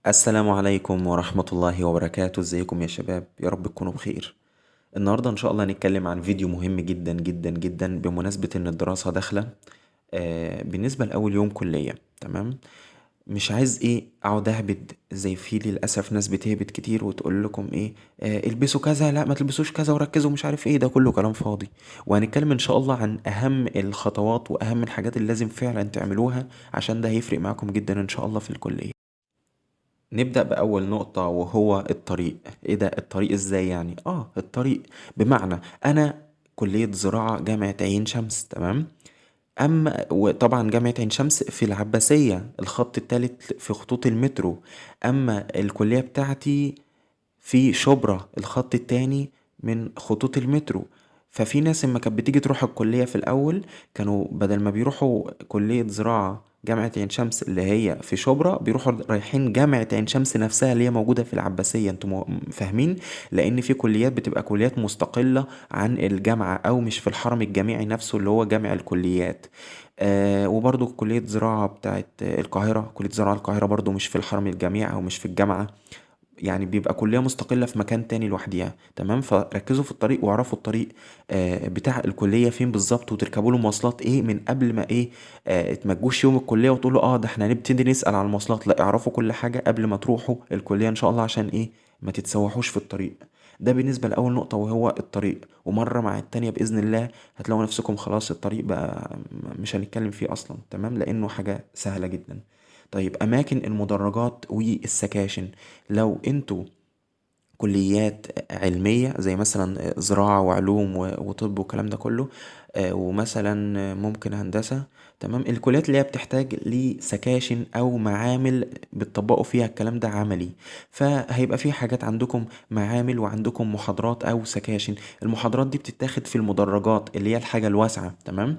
السلام عليكم ورحمة الله وبركاته. ازيكم يا شباب؟ يا رب تكونوا بخير. النهاردة ان شاء الله هنتكلم عن فيديو مهم جدا جدا جدا بمناسبة ان الدراسة داخلة. بالنسبة لأول يوم كلية، تمام. مش عايز اقعد اهبد زي في للأسف ناس بتهبد كتير وتقول لكم البسوا كذا، لا ما تلبسوش كذا، وركزوا مش عارف ده كله كلام فاضي. وهنتكلم ان شاء الله عن اهم الخطوات واهم الحاجات اللي لازم فعلا تعملوها، عشان ده هيفرق معاكم جدا ان شاء الله في الكلية. نبدأ بأول نقطة وهو الطريق. ايه ده الطريق ازاي؟ يعني الطريق بمعنى انا كلية زراعة جامعة عين شمس، تمام. اما وطبعا جامعة عين شمس في العباسية، الخط الثالث في خطوط المترو. اما الكلية بتاعتي في شبرا، الخط التاني من خطوط المترو. ففي ناس لما كانت بتيجي تروح الكلية في الأول، كانوا بدل ما بيروحوا كلية زراعة جامعة عين شمس اللي هي في شبرا، بيروحوا رايحين جامعة عين شمس نفسها اللي هي موجودة في العباسية. انتوا فاهمين؟ لأن في كليات بتبقى كليات مستقلة عن الجامعة، أو مش في الحرم الجامعي نفسه اللي هو جامع الكليات. وبرضو كلية زراعة بتاعت القاهرة، كلية زراعة القاهرة برضو مش في الحرم الجامعي أو مش في الجامعة. يعني بيبقى كلية مستقلة في مكان تاني لوحديها، تمام. فركزوا في الطريق واعرفوا الطريق بتاع الكلية فين بالظبط، وتركبوا له مواصلات من قبل ما تمجوش يوم الكلية وتقولوا ده احنا هنبتدي نسأل على المواصلات. لا، اعرفوا كل حاجة قبل ما تروحوا الكلية ان شاء الله، عشان ما تتسوحوش في الطريق. ده بالنسبة لأول نقطة وهو الطريق. ومرة مع التانية بإذن الله هتلاقوا نفسكم خلاص الطريق بقى مش هنتكلم فيه أصلا، تمام، لأنه حاجة سهلة جدا. طيب، أماكن المدرجات والسكاشن. لو انتوا كليات علمية زي مثلا زراعة وعلوم وطب والكلام ده كله، ومثلا ممكن هندسة، تمام. الكليات اللي هي بتحتاج لسكاشن أو معامل بتطبقوا فيها الكلام ده عملي، فهيبقى في حاجات عندكم معامل وعندكم محاضرات أو سكاشن. المحاضرات دي بتتاخد في المدرجات اللي هي الحاجة الواسعة، تمام.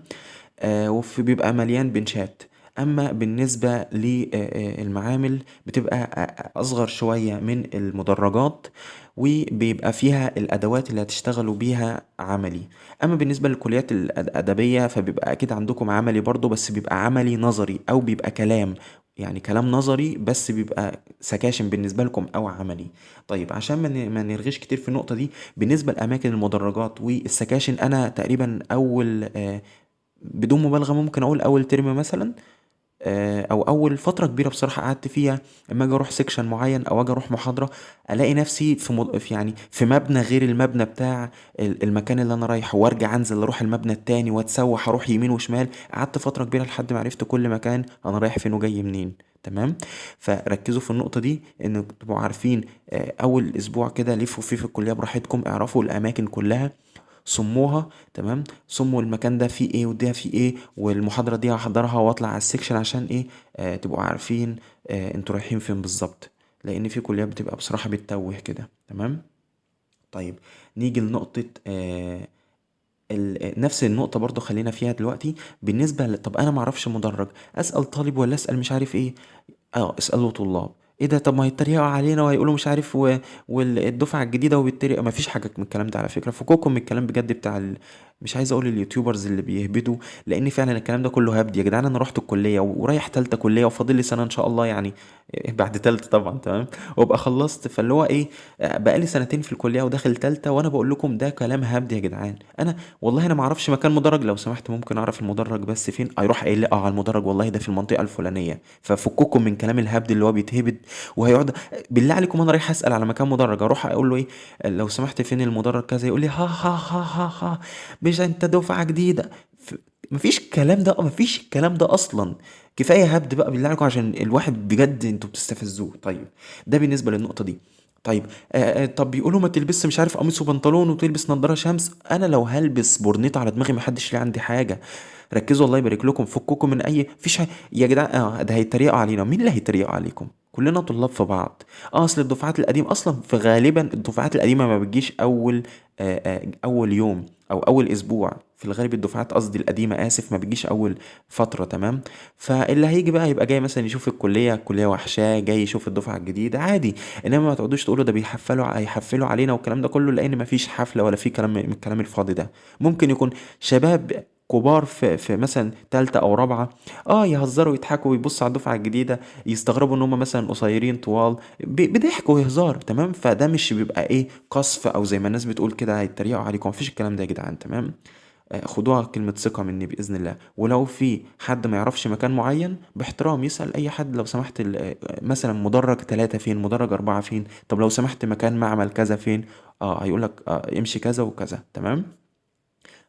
وفي بيبقى مليان بنشات. اما بالنسبة للمعامل بتبقى اصغر شوية من المدرجات، وبيبقى فيها الادوات اللي هتشتغلوا بيها عملي. اما بالنسبة للكليات الادبية فبيبقى اكيد عندكم عملي برضو، بس بيبقى عملي نظري او بيبقى كلام، يعني كلام نظري بس بيبقى سكاشن بالنسبة لكم او عملي. طيب، عشان ما نرغيش كتير في النقطة دي، بالنسبة لأماكن المدرجات والسكاشن، أنا تقريبا أول بدون مبالغة ممكن اقول اول ترم مثلا، او اول فتره كبيره بصراحه قعدت فيها. اما اجي اروح سيكشن معين او اجي اروح محاضره، الاقي نفسي يعني في مبنى غير المبنى بتاع المكان اللي انا رايحه، وارجع انزل اروح المبنى التاني واتسوح اروح يمين وشمال. قعدت فتره كبيره لحد ما عرفت كل مكان انا رايح فين وجاي منين، تمام. فركزوا في النقطه دي، ان تبقوا عارفين. اول اسبوع كده لفوا فيه في الكليه براحتكم، اعرفوا الاماكن كلها، صموها، تمام. صموا المكان ده فيه ايه وده فيه ايه، والمحاضرة دي هحضرها واطلع على السكشن عشان تبقوا عارفين انتوا رايحين فين بالظبط. لان في كليات بتبقى بصراحة بتتوه كده، تمام. طيب، نيجي لنقطة نفس النقطة برضو خلينا فيها دلوقتي. بالنسبة طب انا معرفش مدرج، اسأل طالب ولا اسأل مش عارف ايه؟ اسألوا طلاب. ايه ده؟ طب ما هيتريقوا علينا وهيقولوا مش عارف والدفعة الجديدة وبيتريق. ما فيش حاجة من الكلام ده على فكرة، فكوكم من الكلام بجد بتاع مش عايز اقول اليوتيوبرز اللي بيهبدوا، لان فعلا الكلام ده كله هبد. يا جدعان، انا رحت الكلية ورايح تالتة كلية وفاضل لي سنة ان شاء الله، يعني بعد تالتة طبعا، تمام، وابقى خلصت. فاللي هو بقالي سنتين في الكلية وداخل تالتة، وانا بقول لكم ده كلام هبد يا جدعان. انا والله انا ما اعرفش مكان مدرج، لو سمحت ممكن اعرف المدرج بس فين؟ هيروح قايل لي على المدرج والله ده في المنطقة الفلانية. ففككم من كلام الهبد اللي هو بيتهبد وهيقعد. بالله عليكم، انا رايح اسال على مكان مدرج، اروح اقول له لو سمحت فين المدرج كذا، يقول لي ها ها ها ها ها، مش انت دفعه جديده؟ مفيش الكلام ده، مفيش الكلام ده اصلا. كفايه هبد بقى بالله عليكم، عشان الواحد بجد انتوا بتستفزوه. طيب، ده بالنسبه للنقطه دي. طيب، طب بيقولوا ما تلبسش مش عارف قميص وبنطلون وتلبس نظاره شمس. انا لو هلبس بورنيطه على دماغي محدش ليه عندي حاجه. ركزوا الله يبارك لكم، فككم من اي فيش يا جدعان. ده هيتريقوا علينا. مين اللي هيتريقوا عليكم؟ كلنا طلاب في بعض. اصل الدفعات القديمه اصلا، في غالبا الدفعات القديمه ما بتجيش اول يوم او اول اسبوع. في الغالب الدفعات، قصدي القديمه، اسف، ما بتجيش اول فتره، تمام. فاللي هيجي بقى يبقى جاي مثلا يشوف الكليه وحشاه، جاي يشوف الدفعه الجديده عادي. انما ما تقعدوش تقولوا ده هيحفلوا علينا والكلام ده كله، لان ما فيش حفله ولا في كلام من الكلام الفاضي ده. ممكن يكون شباب كبار في مثلا تالتة او رابعة، يهزروا يضحكوا ويبصوا على الدفعة الجديدة، يستغربوا ان هم مثلا قصيرين طوال، بضحك وهزار. تمام، فده مش بيبقى ايه قصف او زي ما الناس بتقول كده هيتريقوا عليكم، مفيش الكلام ده يا جدعان. تمام، خدوها كلمة ثقة مني بإذن الله. ولو في حد ما يعرفش مكان معين، باحترام يسأل أي حد، لو سمحت مثلا مدرج 3 فين، مدرج 4 فين، طب لو سمحت مكان معمل كذا فين. هيقولك امشي كذا وكذا. تمام،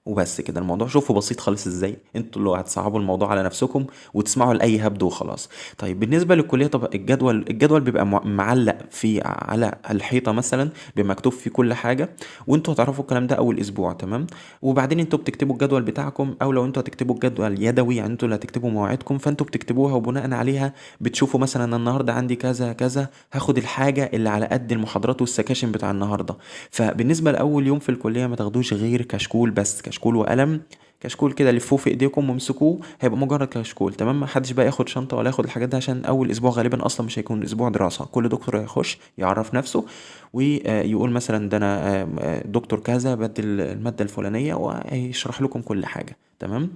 وبس كده الموضوع. شوفوا بسيط خالص ازاي، انتوا اللي هتصعبوا الموضوع على نفسكم وتسمعوا لاي هبد وخلاص. طيب بالنسبه للكليه، طب الجدول بيبقى معلق في على الحيطه مثلا، بيبقى مكتوب فيه كل حاجه، وانتوا هتعرفوا الكلام ده اول اسبوع. تمام، وبعدين انتوا بتكتبوا الجدول بتاعكم، او لو انتوا هتكتبوا الجدول يدوي يعني انتوا اللي هتكتبوا مواعيدكم، فانتوا بتكتبوها وبناء عليها بتشوفوا مثلا أنا النهارده عندي كذا كذا، هاخد الحاجه اللي على قد المحاضرات والسكاشن بتاع النهارده. فبالنسبه لاول يوم في الكليه ما تاخدوش غير كشكول بس، كشكول وقلم. كشكول كده لفوه في ايديكم وامسكوه، هيبقى مجرد كشكول. تمام، ما حدش بقى ياخد شنطه ولا ياخد الحاجات دي، عشان اول اسبوع غالبا اصلا مش هيكون اسبوع دراسه. كل دكتور هيخش يعرف نفسه ويقول مثلا ده انا دكتور كذا بدي الماده الفلانيه، وهيشرح لكم كل حاجه. تمام،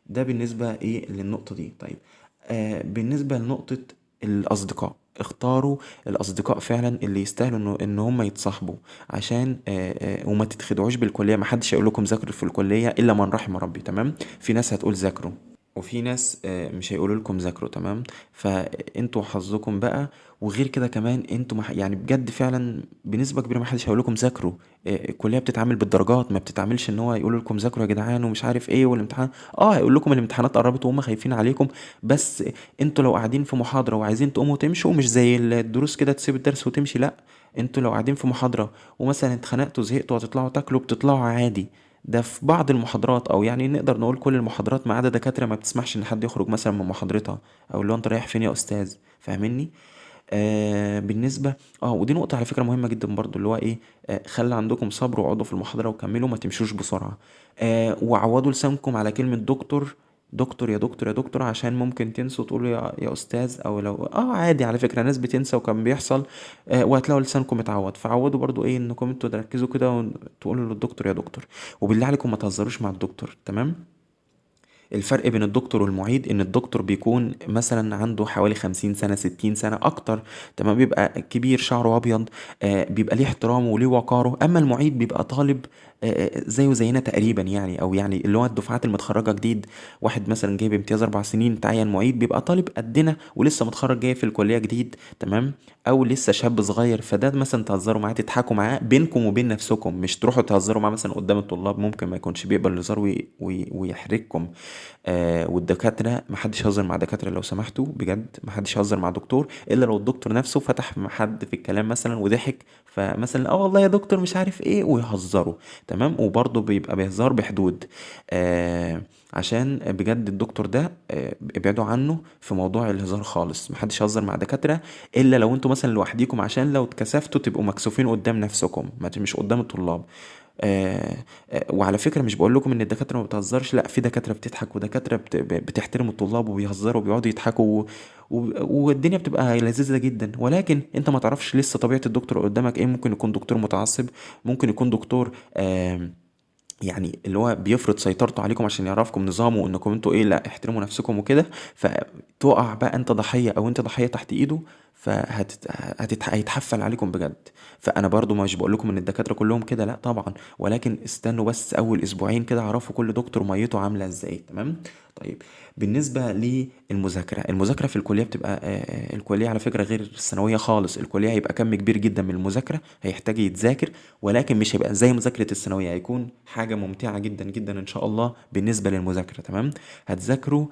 ده بالنسبه ايه للنقطه دي. طيب بالنسبه لنقطه الاصدقاء، اختاروا الاصدقاء فعلا اللي يستاهلوا ان هم يتصاحبوا، عشان وما تتخدعوش بالكليه. ما حدش هيقول لكم ذاكروا في الكليه الا من رحم ربي. تمام، في ناس هتقول ذاكروا، وفي ناس مش هيقولوا لكم ذاكروا. تمام، فانتوا حظكم بقى. وغير كده كمان انتوا يعني بجد فعلا بنسبه كبيره ما حدش هيقول لكم ذاكروا. الكليه بتتعامل بالدرجات، ما بتتعاملش ان هو يقول لكم ذاكروا يا جدعان ومش عارف ايه والامتحان. هيقول لكم الامتحانات قربت وهم خايفين عليكم. بس انتوا لو قاعدين في محاضره وعايزين تقوموا تمشوا، مش زي الدروس كده تسيب الدرس وتمشي، لا. انتوا لو قاعدين في محاضره ومثلا اتخنقتوا زهقتوا هتطلعوا تاكلوا، بتطلعوا عادي. ده في بعض المحاضرات، او يعني نقدر نقول كل المحاضرات، ما عدا دكاتره ما بتسمحش ان حد يخرج مثلا من محاضرتها، او اللي هو انت رايح فين يا استاذ، فاهمني؟ بالنسبه ودي نقطه على فكره مهمه جدا برضو، اللي هو ايه، خلي عندكم صبر واقعدوا في المحاضره وكملوا، ما تمشوش بسرعه. وعودوا لسانكم على كلمه دكتور. دكتور يا دكتور يا دكتور، عشان ممكن تنسوا تقولوا يا استاذ، او لو عادي على فكره ناس بتنسى وكان بيحصل. وهتلاقوا لسانكم اتعود، فعودوا برضو ايه انكم انتوا تركزوا كده وتقولوا للدكتور يا دكتور. وبالله عليكم ما تهزروش مع الدكتور. تمام، الفرق بين الدكتور والمعيد ان الدكتور بيكون مثلا عنده حوالي 50 سنة 60 سنة اكتر. تمام، بيبقى كبير شعره ابيض، بيبقى ليه احترامه وليه وقاره. اما المعيد بيبقى طالب زيه زينا تقريبا يعني، او يعني اللي هو الدفعات المتخرجة جديد. واحد مثلا جايب امتياز 4 سنين تعين معيد، بيبقى طالب قدنا ولسه متخرج جاي في الكلية جديد. تمام، او لسه شاب صغير. فده مثلا تهزروا معاه تضحكوا معاه بينكم وبين نفسكم، مش تروحوا تهزروا معاه مثلا قدام الطلاب، ممكن ما يكونش بيقبل الهزار ويحرجكم. والدكاترة محدش يهزر مع دكاترة لو سمحتوا، بجد محدش يهزر مع دكتور الا لو الدكتور نفسه فتح مع حد في الكلام مثلا وضحك، فمثلا والله يا دكتور مش عارف ايه ويهزروا. تمام، وبرضه بيبقى بيهزار بحدود. عشان بجد الدكتور ده ابعدوا عنه في موضوع الهزار خالص. محدش يهزر مع دكاترة الا لو انتوا مثلا لوحديكم، عشان لو اتكسفتوا تبقوا مكسوفين قدام نفسكم، مش قدام الطلاب. وعلى فكرة مش بقول لكم ان الدكاترة ما بتهزرش، لا، في دكاترة بتضحك ودكاترة بتحترم الطلاب وبيهزروا وبيقعدوا يضحكوا والدنيا بتبقى لذيذة جدا. ولكن انت ما تعرفش لسه طبيعة الدكتور اللي قدامك ايه. ممكن يكون دكتور متعصب، ممكن يكون دكتور يعني اللي هو بيفرض سيطرته عليكم عشان يعرفكم نظامه وانكم انتوا ايه، لا احترموا نفسكم وكده. فتقع بقى انت ضحية او انت ضحية تحت ايده، هيتحفل عليكم بجد. فانا برضو مش بقول لكم ان الدكاترة كلهم كده، لا طبعا، ولكن استنوا بس اول اسبوعين كده اعرفوا كل دكتور ميته عاملة ازاي. تمام، طيب بالنسبة للمذاكرة، المذاكرة في الكلية بتبقى الكلية على فكرة غير الثانوية خالص. الكلية هيبقى كم كبير جدا من المذاكرة هيحتاج يتذاكر، ولكن مش هيبقى زي مذاكرة الثانوية، هيكون حاجة ممتعة جدا جدا إن شاء الله بالنسبة للمذاكرة. تمام، هتذاكروا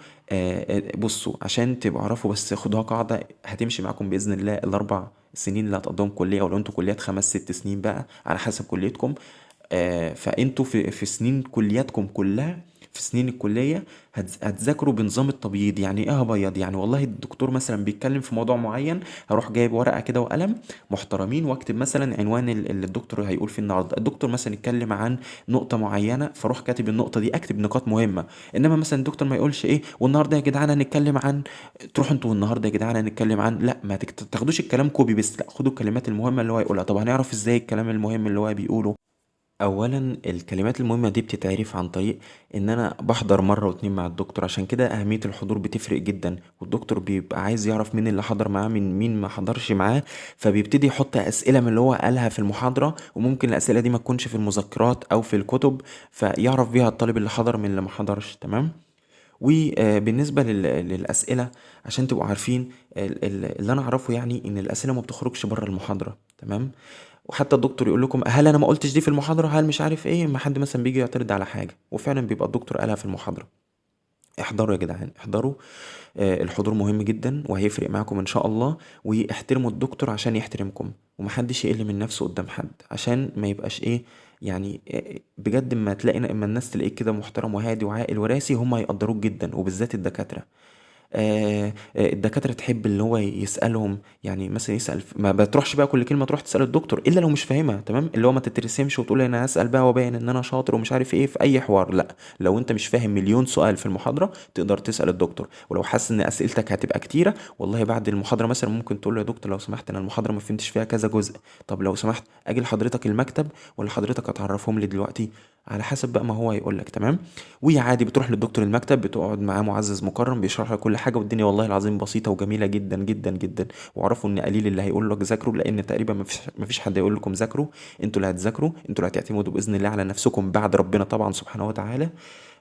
بصوا عشان تبقوا عارفوا، بس خدوها قاعدة هتمشي معاكم بإذن الله ال4 سنين اللي هتقضيهم كلية، ولو انتوا كليات 5 6 سنين بقى على حسب كليتكم. فانتوا في سنين كلياتكم كلها، في سنين الكلية هتذاكروا بنظام التبييض. يعني ايه هبيض؟ يعني والله الدكتور مثلا بيتكلم في موضوع معين، هروح جايب ورقة كده وقلم محترمين واكتب مثلا عنوان اللي الدكتور هيقول فيه النهارده. الدكتور مثلا يتكلم عن نقطة معينة، فاروح كاتب النقطة دي، اكتب نقاط مهمة. انما مثلا الدكتور ما يقولش ايه والنهارده يا جدعان هنتكلم عن، تروحوا انتوا النهارده يا جدعان هنتكلم عن، لا ما تاخدوش الكلام كوبي بس، لا خدوا الكلمات المهمة اللي هو هيقولها. طب هنعرف ازاي الكلام المهم اللي هو بيقوله؟ اولا الكلمات المهمه دي بتتعرف عن طريق ان انا بحضر مره واتنين مع الدكتور، عشان كده اهميه الحضور بتفرق جدا، والدكتور بيبقى عايز يعرف مين اللي حضر معاه من مين ما حضرش معاه، فبيبتدي يحط اسئله من اللي هو قالها في المحاضره، وممكن الاسئله دي ما تكونش في المذكرات او في الكتب، فيعرف بيها الطالب اللي حضر من اللي ما حضرش. تمام. وبالنسبة للأسئلة، عشان تبقوا عارفين اللي أنا أعرفه يعني إن الأسئلة ما بتخرجش بره المحاضرة. تمام. وحتى الدكتور يقول لكم هل أنا ما قلتش دي في المحاضرة، هل مش عارف إيه، ما حد مثلا بيجي يعترض على حاجة وفعلا بيبقى الدكتور قالها في المحاضرة. احضروا يا جدعان، احضروا. الحضور مهم جدا وهيفرق معاكم ان شاء الله. واحترموا الدكتور عشان يحترمكم، ومحدش يقل من نفسه قدام حد، عشان ما يبقاش ايه يعني بجد اما تلاقي، اما الناس تلاقيك كده محترم وهادي وعاقل وراسي، هم هيقدروك جدا، وبالذات الدكاترة. الدكاترة تحب اللي هو يسألهم، يعني مثلا يسأل ما بتروحش بقى كل كلمة تروح تسأل الدكتور إلا لو مش فاهمها. تمام. اللي هو ما تترسمش وتقول أنا هسأل بقى وباين إن أنا شاطر ومش عارف إيه في أي حوار، لا. لو أنت مش فاهم مليون سؤال في المحاضرة تقدر تسأل الدكتور، ولو حاسس إن أسئلتك هتبقى كتيرة، والله بعد المحاضرة مثلا ممكن تقول له يا دكتور لو سمحت أنا المحاضرة ما فهمتش فيها كذا جزء، طب لو سمحت أجي لحضرتك المكتب ولا حضرتك هتعرفهم لي دلوقتي، على حسب بقى ما هو هيقول لك. تمام. وعادي بتروح للدكتور المكتب، بتقعد معاه معزز مكرم بيشرح لك كل حاجه، والدنيا والله العظيم بسيطه وجميله جدا جدا جدا. واعرفوا ان قليل اللي هيقول لك ذاكروا، لان تقريبا ما فيش حد هيقول لكم ذاكروا. انتوا اللي هتذاكروا، انتوا اللي هتعتمدوا باذن الله على نفسكم بعد ربنا طبعا سبحانه وتعالى.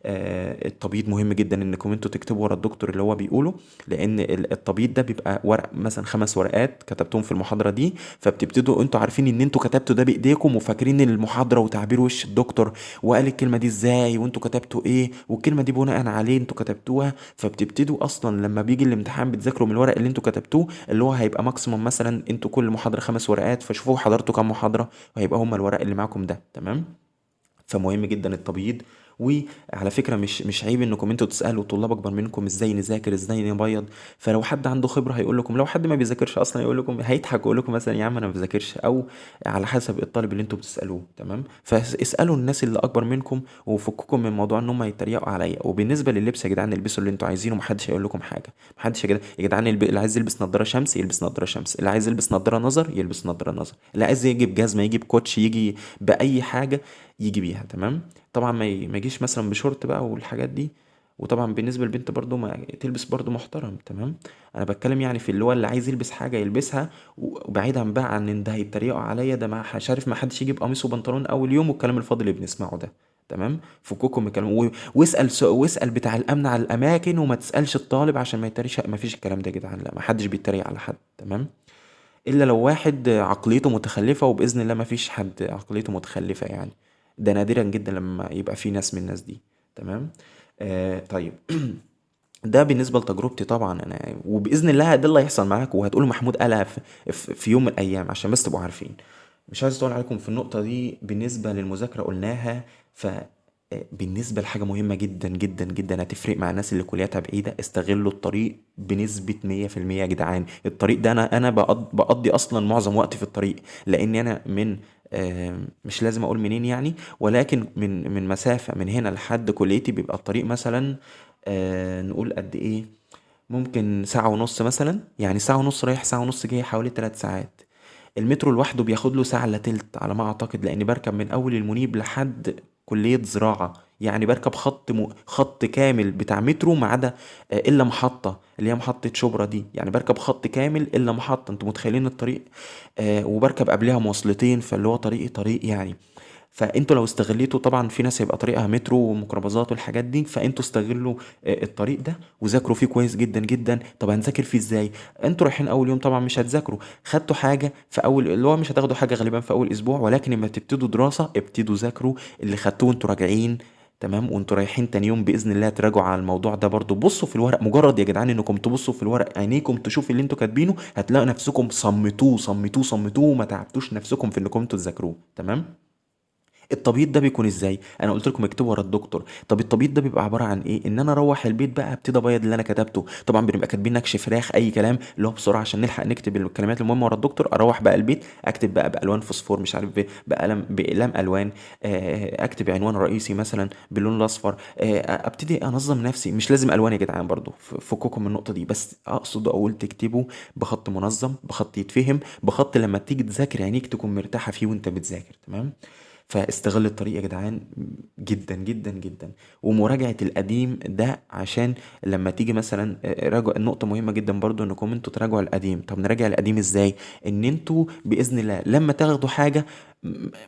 التبييض مهم جدا انكم انتوا تكتبوا ورا الدكتور اللي هو بيقوله، لان التبييض ده بيبقى ورق مثلا 5 ورقات كتبتهم في المحاضره دي، فبتبتدوا انتوا عارفين ان انتوا كتبتوا ده بايديكم، وفاكرين المحاضره وتعبير وش الدكتور وقال الكلمه دي ازاي وانتوا كتبتوا ايه، والكلمه دي بناء عليه انتوا كتبتوها. فبتبتدوا اصلا لما بيجي الامتحان بتذاكروا من الورق اللي انتوا كتبتوه، اللي هو هيبقى ماكسيموم مثلا انتوا كل محاضره 5 ورقات، فشوفوا حضرتوا كام محاضره، وهيبقى هم الورق اللي معاكم ده. تمام. فمهم جدا التبييض. وعلى فكره مش عيب انكم انتوا تسالوا طلاب اكبر منكم ازاي نذاكر ازاي نبيض. فلو حد عنده خبره هيقول لكم، لو حد ما بيذاكرش اصلا يقول لكم، هيضحك ويقول لكم مثلا يا عم انا ما بذاكرش، او على حسب الطالب اللي انتوا بتسالوه. تمام. فاسالوا الناس اللي اكبر منكم، وفككم من موضوع ان هم يتريقوا عليا. وبالنسبه لللبس يا جدعان، البسوا اللي انتوا عايزينه، محدش هيقول لكم حاجه. محدش يا جدعان اللي عايز يلبس نظاره شمس يلبس نظاره شمس، اللي عايز يلبس نظاره نظر يلبس نظاره نظر، اللي عايز يجيب جزمه يجيب كوتش يجي باي حاجه يجي بيها. تمام. طبعا ما يجيش مثلا بشورت بقى والحاجات دي. وطبعا بالنسبه للبنت برضو ما تلبس برضو محترم. تمام. انا بتكلم يعني في اللي هو اللي عايز يلبس حاجه يلبسها، وبعيدا بقى عن ان ده هيتريقوا عليا، ده مش عارف ما حدش يجيب قميص وبنطلون اول يوم والكلام الفاضي اللي بنسمعه ده. تمام. فكوكم من الكلام واسال بتاع الامن على الاماكن، وما تسالش الطالب عشان ما يتريقش، ما فيش الكلام ده يا جدعان، لا ما حدش بيتريق على حد. تمام. الا لو واحد عقليته متخلفة، وبإذن الله ما فيش حد عقليته متخلفة يعني، ده نادرا جدا لما يبقى في ناس من الناس دي. تمام. طيب. ده بالنسبة لتجربتي طبعا انا، وبإذن الله ده اللي هيحصل معاكم، وهتقولوا محمود قالها في يوم من الايام، عشان بس تبقوا عارفين. مش عايز اطول عليكم في النقطة دي. بالنسبة للمذاكرة قلناها. ف بالنسبة لحاجة مهمة جدا جدا جدا هتفرق مع الناس اللي كلياتها بعيدة، استغلوا الطريق بنسبة 100% يا جدعان. الطريق ده أنا بقضي أصلا معظم وقتي في الطريق، لأني أنا من مش لازم أقول منين يعني، ولكن من مسافة من هنا لحد كليتي بيبقى الطريق مثلا نقول قد إيه، ممكن ساعة ونص مثلا، يعني ساعة ونص رايح ساعة ونص جاي، حوالي 3 ساعات. المترو لوحده بياخد له ساعة الا تلت على ما اعتقد، لاني بركب من اول المنيب لحد كلية زراعة، يعني بركب خط كامل بتاع مترو، ما عدا الا محطة اللي هي محطة شبرا دي، يعني بركب خط كامل الا محطة. انتوا متخيلين الطريق؟ وبركب قبلها مواصلتين، فاللي هو طريق يعني. فانتوا لو استغليتوا، طبعا في ناس هيبقى طريقها مترو وميكروباصات والحاجات دي، فانتوا استغلوا الطريق ده وذاكروا فيه كويس جدا جدا. طب هنذاكر فيه ازاي؟ انتوا رايحين اول يوم طبعا مش هتذاكروا، خدتوا حاجه في اول، اللي هو مش هتاخدوا حاجه غالبا في اول اسبوع، ولكن لما تبتدوا دراسه ابتدوا ذاكروا اللي خدتوه وانتوا راجعين. تمام. وانتوا رايحين تاني يوم باذن الله تراجعوا على الموضوع ده برضو. بصوا في الورق، مجرد يا جدعان انكم تبصوا في الورق، عينيكم تشوف اللي انتوا كاتبينه، هتلاقوا نفسكم صمتوه صمتوه صمتوه، وما تعبتوش نفسكم في انكم انتوا تذاكروه. تمام. التبييض ده بيكون ازاي؟ انا قلت لكم اكتبوا ورا الدكتور. طب التبييض ده بيبقى عباره عن ايه؟ ان انا اروح البيت بقى ابتدي ابيض اللي انا كتبته. طبعا بنبقى كاتبين نكش فراخ اي كلام، اللي هو بسرعه عشان نلحق نكتب الكلمات المهمه ورا الدكتور. اروح بقى البيت اكتب بقى بالوان فوسفور، مش عارف باقلام الوان، اكتب عنوان رئيسي مثلا باللون الاصفر. ابتدي انظم نفسي. مش لازم الوان يا جدعان برضو، فككم من النقطه دي، بس اقصد اقول تكتبوا بخط منظم، بخط يتفهم، بخط لما تيجي تذاكر عينيك تكون مرتاحه فيه وانت بتذاكر. تمام. فاستغل الطريق يا جدعان جدا جدا جدا. ومراجعة القديم ده عشان لما تيجي مثلا راجع النقطة مهمة جدا برضو انكم انتوا تراجعوا القديم. طب نراجع القديم ازاي؟ ان انتوا بإذن الله لما تاخدوا حاجة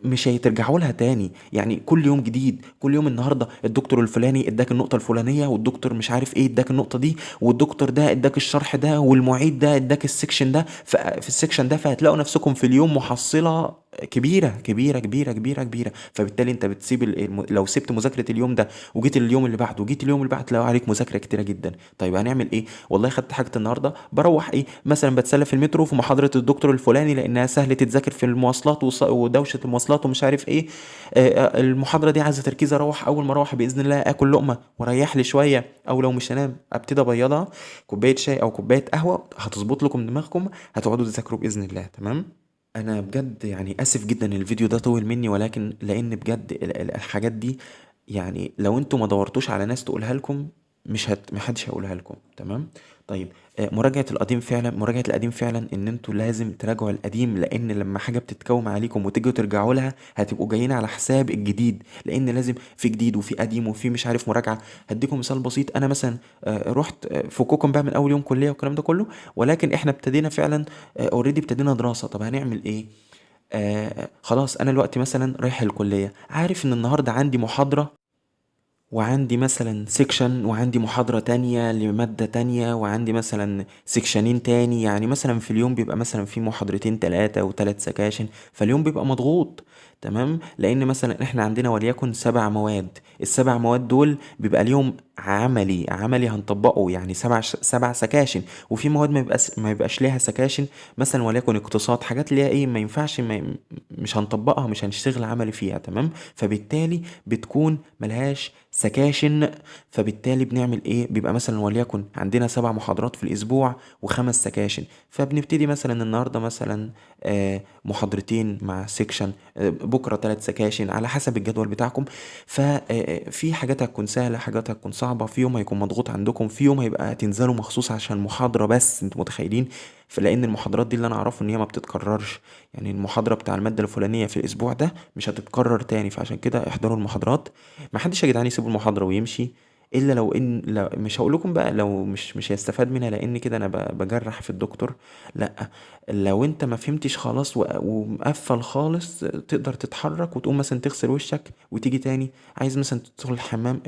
مش هيترجعوا لها تاني. يعني كل يوم جديد، كل يوم النهارده الدكتور الفلاني اداك النقطه الفلانيه، والدكتور مش عارف ايه اداك النقطه دي، والدكتور ده اداك الشرح ده، والمعيد ده اداك السكشن ده. في السكشن ده فهتلاقوا نفسكم في اليوم محصله كبيره كبيره كبيره كبيره كبيره. فبالتالي انت بتسيب لو سبت مذاكره اليوم ده وجيت اليوم اللي بعده وجيت اليوم اللي بعده تلاقوا عليك مذاكره كتيره جدا. طيب هنعمل ايه؟ والله خدت حاجه النهارده بروح ايه مثلا بتسلى في المترو في محاضره الدكتور الفلاني لانها سهله تتذاكر في المواصلات ودوشه المواصلات ومش عارف ايه. المحاضره دي عايزه تركيز، اروح اول ما اروح باذن الله اكل لقمه واريح لي شويه، او لو مش هنام ابتدي ابيضها كوبايه شاي او كوبايه قهوه هتظبط لكم دماغكم، هتقعدوا تذاكروا باذن الله. تمام. انا بجد يعني اسف جدا إن الفيديو ده طول مني، ولكن لان بجد الحاجات دي يعني لو انتوا ما دورتوش على ناس تقولها لكم محدش هيقولها لكم. تمام. طيب مراجعة القديم فعلا، مراجعة القديم فعلا ان انتوا لازم تراجعوا القديم، لان لما حاجة بتتكوم عليكم وتيجوا ترجعوا لها هتبقوا جايين على حساب الجديد، لان لازم في جديد وفي قديم وفي مش عارف مراجعة. هديكم مثال بسيط. انا مثلا رحت فكوكم بقى من اول يوم كلية والكلام ده كله، ولكن احنا ابتدينا فعلا اوريدي ابتدينا دراسة. طب هنعمل ايه؟ خلاص انا دلوقتي مثلا رايح الكلية، عارف ان النهاردة عندي محاضرة وعندي مثلا سيكشن وعندي محاضرة تانية لمادة تانية وعندي مثلا سيكشنين تاني. يعني مثلا في اليوم بيبقى مثلا في محاضرتين تلاتة وتلات سكاشن، فاليوم بيبقى مضغوط. تمام. لان مثلا احنا عندنا وليكن 7 مواد، ال7 مواد دول بيبقى اليوم عملي هنطبقه، يعني سبع سكاشن. وفي مواد ما يبقاش ليها سكاشن، مثلا وليكن اقتصاد، حاجات اللي هي ايه ما ينفعش مش هنطبقها، مش هنشتغل عملي فيها. تمام. فبالتالي بتكون ملهاش سكاشن. فبالتالي بنعمل ايه؟ بيبقى مثلا وليكن عندنا 7 محاضرات في الاسبوع و5 سكاشن. فبنبتدي مثلا النهارده مثلا محاضرتين مع سيكشن، بكره 3 سكاشن على حسب الجدول بتاعكم. ففي حاجات هتكون سهله، حاجات هتكون صعبه، في يوم هيكون مضغوط عندكم، في يوم هيبقى تنزلوا مخصوص عشان محاضره بس. انتوا متخيلين؟ فلان المحاضرات دي اللي انا اعرفه ان هي ما بتتكررش، يعني المحاضره بتاع الماده الفلانيه في الاسبوع ده مش هتتكرر تاني. فعشان كده احضروا المحاضرات. ما حدش يا جدعان يسيب المحاضرة ويمشي، الا لو ان لا مش هقول لكم بقى لو مش هيستفاد منها، لان كده انا بجرح في الدكتور. لا، لو انت ما فهمتش خلاص ومقفل خالص تقدر تتحرك وتقوم مثلا تغسل وشك وتيجي تاني. عايز مثلا تدخل الحمام،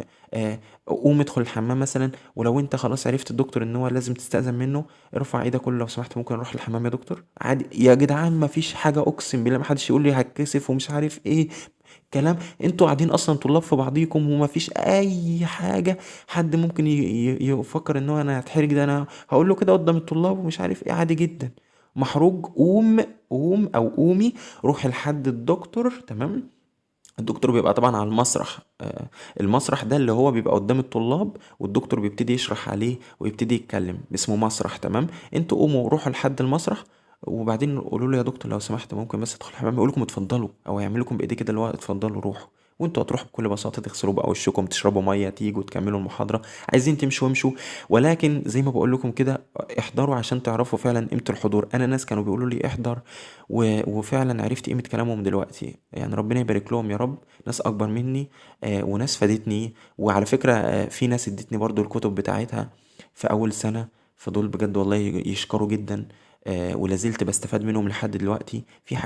قوم ادخل الحمام مثلا. ولو انت خلاص عرفت الدكتور ان هو لازم تستأذن منه، ارفع ايدك قول له لو سمحت ممكن اروح الحمام يا دكتور. عادي يا جدعان، ما فيش حاجة، اقسم بالله ما حدش يقول لي هتكسف ومش عارف ايه كلام. انتوا قاعدين اصلا طلاب في بعضيكم ومفيش اي حاجه حد ممكن يفكر ان هو انا هتحرج. ده انا هقول له كده قدام الطلاب ومش عارف ايه، عادي جدا. محروج؟ قوم او قومي روح لحد الدكتور. تمام. الدكتور بيبقى طبعا على المسرح، المسرح ده اللي هو بيبقى قدام الطلاب والدكتور بيبتدي يشرح عليه ويبتدي يتكلم، اسمه مسرح. تمام. انتوا قوموا روحوا لحد المسرح، وبعدين قولوا له يا دكتور لو سمحت ممكن بس ادخل الحمام، يقول لكم اتفضلوا، او يعمل لكم بايديه كده اللي هو اتفضلوا روحوا. وانتوا هتروحوا بكل بساطه تغسلوا بقى وشكم، تشربوا ميه، تيجوا تكملوا المحاضره. عايزين تمشوا امشوا، ولكن زي ما بقول لكم كده احضروا عشان تعرفوا فعلا قيمه الحضور. انا ناس كانوا بيقولوا لي احضر وفعلا عرفت قيمه كلامهم دلوقتي، يعني ربنا يبارك لهم يا رب. ناس اكبر مني وناس فادتني. وعلى فكره في ناس ادتني برضو الكتب بتاعتها في اول سنه، فدول بجد والله يشكروا جدا. ولازلت بستفاد منهم لحد دلوقتي.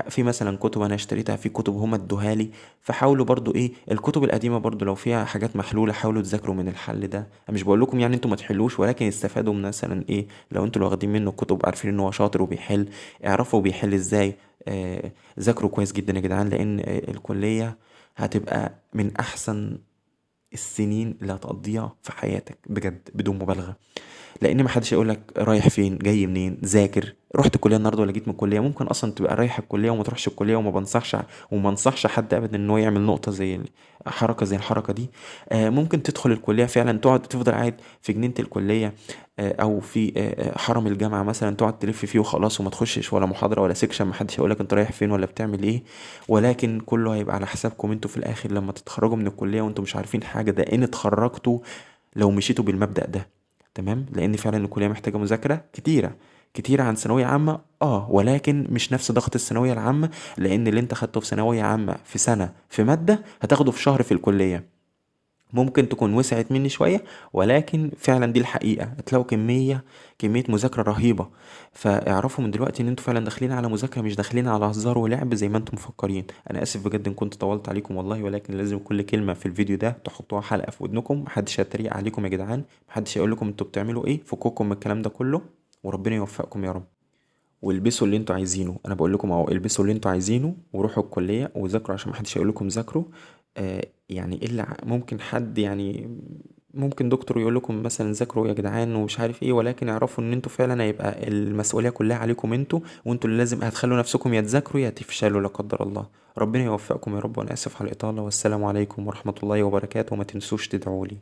في مثلا كتب انا اشتريتها، في كتب هما ادوها لي. فحاولوا برضو ايه الكتب القديمه برضو لو فيها حاجات محلوله حاولوا تذاكروا من الحل ده. انا مش بقول لكم يعني انتوا ما تحلوش، ولكن استفادوا من مثلا ايه لو انتوا لو واخدين منه الكتب عارفين ان هو شاطر وبيحل، اعرفوا بيحل ازاي. ذاكروا كويس جدا يا جدعان، لان الكليه هتبقى من احسن السنين اللي هتقضيها في حياتك بجد بدون مبالغه. لان ما حدش يقول لك رايح فين جاي منين، ذاكر رحت الكليه النهارده ولا جيت من الكليه. ممكن اصلا تبقى رايح الكليه وما تروحش الكليه، وما انصحش حد ابدا ان هو يعمل نقطه زي حركه زي الحركه دي. ممكن تدخل الكليه فعلا تقعد تفضل قاعد في جنينه الكليه او في حرم الجامعه مثلا، تقعد تلف فيه وخلاص وما تخشش ولا محاضره ولا سيكشن. ما حدش يقول لك انت رايح فين ولا بتعمل ايه، ولكن كله هيبقى على حسابكم انتوا في الاخر لما تتخرجوا من الكليه وانتوا مش عارفين حاجه. ده ان اتخرجتوا لو مشيتوا بالمبدأ ده. تمام. لان فعلا الكليه محتاجه مذاكره كتيره كتير عن ثانوية عامة، ولكن مش نفس ضغط الثانوية العامة، لان اللي انت خدته في ثانوية عامة في سنة في مادة هتاخده في شهر في الكلية. ممكن تكون وسعت مني شوية، ولكن فعلا دي الحقيقة. هتلاقوا كمية مذاكرة رهيبة. فاعرفوا من دلوقتي ان انتوا فعلا داخلين على مذاكرة، مش داخلين على هزار ولعب زي ما انتم مفكرين. انا اسف بجد ان كنت طولت عليكم والله، ولكن لازم كل كلمة في الفيديو ده تحطوها حلقة في ودنكم. محدش هيتريق عليكم يا جدعان، محدش هيقول لكم انتوا بتعملوا ايه، فكوكم من الكلام ده كله، وربنا يوفقكم يا رب. والبسوا اللي انتوا عايزينه، انا بقول لكم اهو، البسوا اللي انتوا عايزينه وروحوا الكليه وذاكروا، عشان محدش هيقول لكم ذاكروا. يعني الا ممكن حد يعني، ممكن دكتور يقول لكم مثلا ذاكروا يا جدعان ومش عارف ايه، ولكن اعرفوا ان انتوا فعلا هيبقى المسؤوليه كلها عليكم انتوا، وانتوا اللي لازم هتخلوا نفسكم يا تذاكروا يا تفشلوا لا قدر الله. ربنا يوفقكم يا رب، وانا اسف على الاطاله، والسلام عليكم ورحمه الله وبركاته، وما تنسوش تدعوا لي.